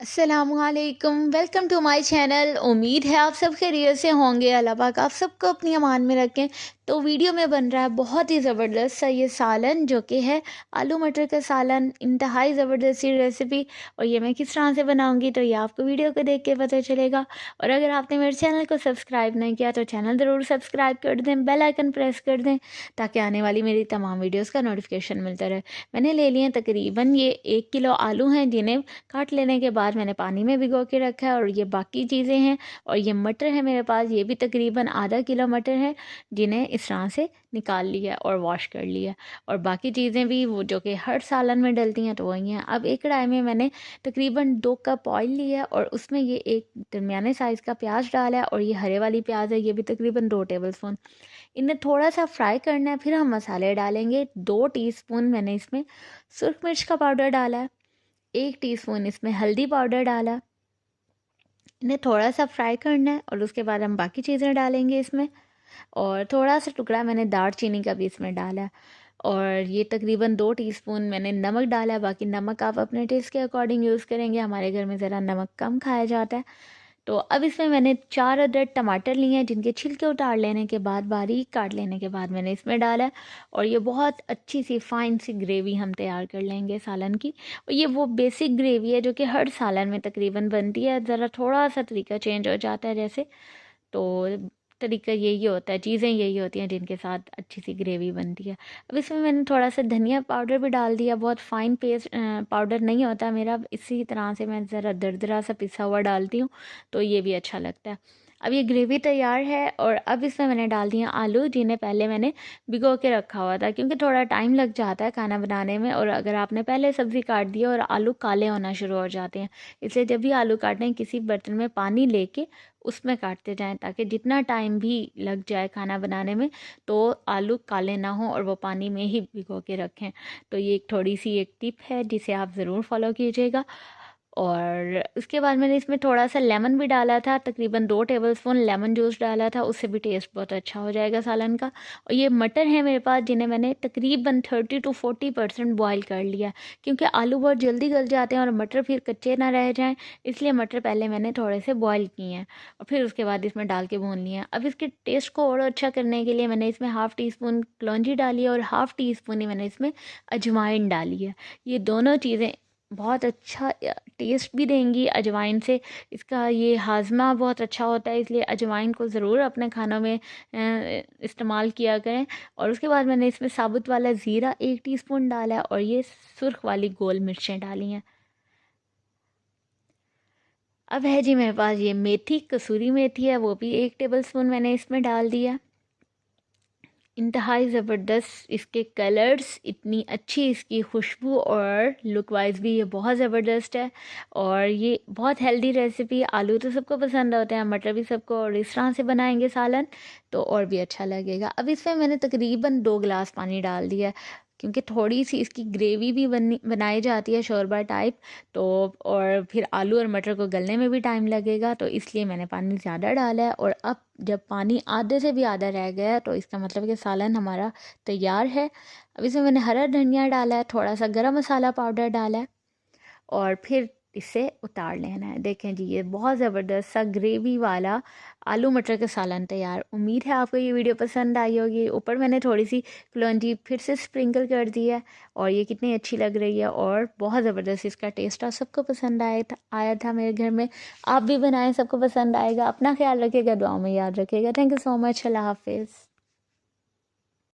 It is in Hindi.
अस्सलाम वालेकुम, वेलकम टू माय चैनल। उम्मीद है आप सब खैरियत से होंगे। अल्लाह पाक आप सबको अपनी अमान में रखें। तो वीडियो में बन रहा है बहुत ही ज़बरदस्त सा ये सालन, जो कि है आलू मटर का सालन। इंतहाई ज़बरदस्त सी रेसिपी, और ये मैं किस तरह से बनाऊंगी तो ये आपको वीडियो को देख के पता चलेगा। और अगर आपने मेरे चैनल को सब्सक्राइब नहीं किया तो चैनल ज़रूर सब्सक्राइब कर दें, बेल आइकन प्रेस कर दें, ताकि आने वाली मेरी तमाम वीडियोज़ का नोटिफिकेशन मिलता रहे। मैंने ले लिए तकरीबन ये 1 किलो आलू हैं, जिन्हें काट लेने के बाद मैंने पानी में भिगो के रखा है। और ये बाकी चीज़ें हैं, और ये मटर है मेरे पास, ये भी तकरीबन आधा किलो मटर है, जिन्हें इस तरह से निकाल लिया और वॉश कर लिया। और बाकी चीज़ें भी वो जो कि हर सालन में डलती हैं तो वही हैं। अब एक कढ़ाई में मैंने तकरीबन 2 कप ऑयल लिया है, और उसमें ये एक दरमियाने साइज़ का प्याज डाला है, और ये हरे वाली प्याज है, ये भी तकरीबन 2 टेबल स्पून। इन्हें थोड़ा सा फ्राई करना है, फिर हम मसाले डालेंगे। 2 टीस्पून मैंने इसमें सुरख मिर्च का पाउडर डाला है, 1 टीस्पून इसमें हल्दी पाउडर डाला। इन्हें थोड़ा सा फ्राई करना है, और उसके बाद हम बाकी चीज़ें डालेंगे इसमें। और थोड़ा सा टुकड़ा मैंने दार चीनी का भी इसमें डाला है। और ये तकरीबन 2 टीस्पून मैंने नमक डाला है। बाकी नमक आप अपने टेस्ट के अकॉर्डिंग यूज़ करेंगे, हमारे घर में ज़रा नमक कम खाया जाता है। तो अब इसमें मैंने 4 अदद टमाटर लिए हैं, जिनके छिलके उतार लेने के बाद, बारीक काट लेने के बाद मैंने इसमें डाला है। और ये बहुत अच्छी सी फाइन सी ग्रेवी हम तैयार कर लेंगे सालन की। और ये वो बेसिक ग्रेवी है जो कि हर सालन में तकरीबन बनती है, ज़रा थोड़ा सा तरीका चेंज हो जाता है जैसे। तो तरीका यही होता है, चीज़ें यही होती हैं जिनके साथ अच्छी सी ग्रेवी बनती है। अब इसमें मैंने थोड़ा सा धनिया पाउडर भी डाल दिया। बहुत फ़ाइन पेस्ट पाउडर नहीं होता मेरा, इसी तरह से मैं ज़रा दरदरा सा पिसा हुआ डालती हूँ, तो ये भी अच्छा लगता है। अब ये ग्रेवी तैयार है, और अब इसमें मैंने डाल दिया आलू, जिन्हें पहले मैंने भिगो के रखा हुआ था, क्योंकि थोड़ा टाइम लग जाता है खाना बनाने में। और अगर आपने पहले सब्ज़ी काट दी और आलू काले होना शुरू हो जाते हैं, इसलिए जब भी आलू काटें किसी बर्तन में पानी लेके उसमें काटते जाएं, ताकि जितना टाइम भी लग जाए खाना बनाने में तो आलू काले ना हो, और वो पानी में ही भिगो के रखें। तो ये एक थोड़ी सी एक टिप है जिसे आप ज़रूर फॉलो कीजिएगा। और उसके बाद मैंने इसमें थोड़ा सा लेमन भी डाला था, तकरीबन 2 टेबल स्पून लेमन जूस डाला था, उससे भी टेस्ट बहुत अच्छा हो जाएगा सालन का। और ये मटर है मेरे पास, जिन्हें मैंने तकरीबन 30 to 40% बॉयल कर लिया, क्योंकि आलू बहुत जल्दी गल जाते हैं और मटर फिर कच्चे ना रह जाएं, इसलिए मटर पहले मैंने थोड़े से बॉयल किए हैं, और फिर उसके बाद इसमें डाल के भून लिया। अब इसके टेस्ट को और अच्छा करने के लिए मैंने इसमें ½ टीस्पून कलौंजी डाली है, और ½ टीस्पून ही मैंने इसमें अजवाइन डाली है। ये दोनों चीज़ें बहुत अच्छा टेस्ट भी देंगी अजवाइन से। इसका ये हाजमा बहुत अच्छा होता है, इसलिए अजवाइन को ज़रूर अपने खानों में इस्तेमाल किया करें। और उसके बाद मैंने इसमें साबुत वाला ज़ीरा 1 टीस्पून डाला है, और ये सुर्ख वाली गोल मिर्चें डाली हैं। अब है जी मेरे पास ये मेथी, कसूरी मेथी है, वो भी 1 टेबल स्पून मैंने इसमें डाल दिया। इंतहाई ज़बरदस्त इसके कलर्स, इतनी अच्छी इसकी खुशबू, और लुक वाइज भी ये बहुत ज़बरदस्त है। और ये बहुत हेल्दी रेसिपी, आलू तो सबको पसंद होते हैं, मटर भी सबको, और इस तरह से बनाएंगे सालन तो और भी अच्छा लगेगा। अब इसमें मैंने तकरीबन 2 गिलास पानी डाल दिया, क्योंकि थोड़ी सी इसकी ग्रेवी भी बनाई जाती है शोरबा टाइप। तो और फिर आलू और मटर को गलने में भी टाइम लगेगा, तो इसलिए मैंने पानी ज़्यादा डाला है। और अब जब पानी आधे से भी आधा रह गया है, तो इसका मतलब कि सालन हमारा तैयार है। अब इसमें मैंने हरा धनिया डाला है, थोड़ा सा गरम मसाला पाउडर डाला है, और फिर इसे उतार लेना है। देखें जी, ये बहुत ज़बरदस्त सा ग्रेवी वाला आलू मटर का सालन तैयार। उम्मीद है आपको ये वीडियो पसंद आई होगी। ऊपर मैंने थोड़ी सी कलौंजी फिर से स्प्रिंकल कर दी है, और ये कितनी अच्छी लग रही है, और बहुत ज़बरदस्त इसका टेस्ट है। सबको पसंद आया था मेरे घर में। आप भी बनाएं, सबको पसंद आएगा। अपना ख्याल रखिएगा, दुआओं में याद रखिएगा। Thank you so much. अल्लाह हाफिज़।